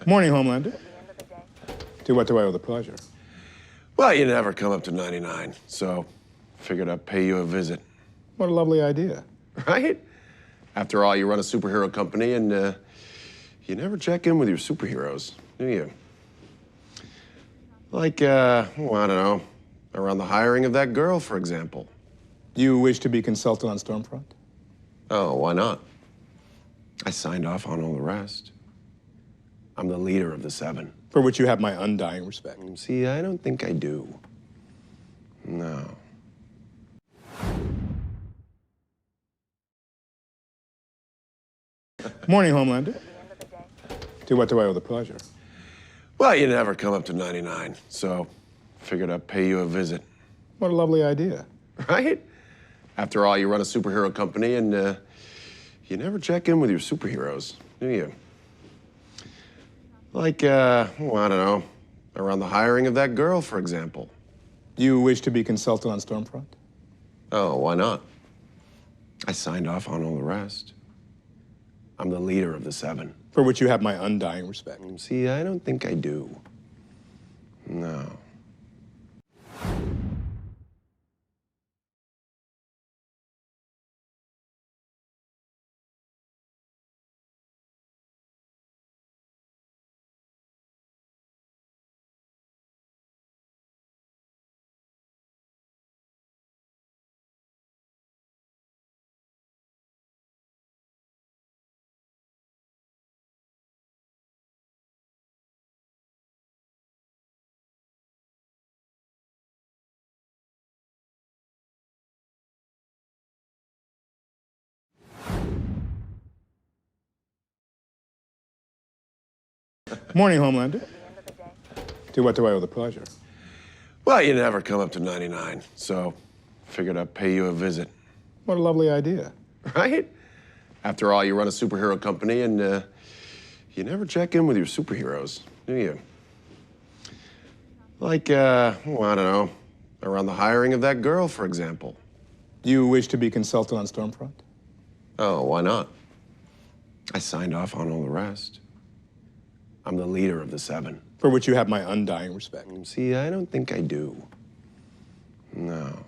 Morning, Homelander. To what do I owe the pleasure? Well, you never come up to 99, so figured I'd pay you a visit. What a lovely idea. Right? After all, you run a superhero company and you never check in with your superheroes, do you? Like, well, I don't know, around the hiring of that girl, for example. You wish to be consulted on Stormfront? Oh, why not? I signed off on all the rest. I'm the leader of the Seven. For which you have my undying respect. See, I don't think I do. No. Morning, Homelander. To what do I owe the pleasure? Well, you never come up to 99, so figured I'd pay you a visit. What a lovely idea. Right? After all, you run a superhero company and you never check in with your superheroes, do you? Like, well, I don't know, around the hiring of that girl, for example. You wish to be consulted on Stormfront? Oh, why not? I signed off on all the rest. I'm the leader of the Seven. For which you have my undying respect. See, I don't think I do. No. Morning, Homelander. To what do I owe the pleasure? Well, you never come up to 99, so figured I'd pay you a visit. What a lovely idea. Right? After all, you run a superhero company and you never check in with your superheroes, do you? Like, well, I don't know, around the hiring of that girl, for example. You wish to be consulted on Stormfront? Oh, why not? I signed off on all the rest. I'm the leader of the Seven. For which you have my undying respect. See, I don't think I do. No.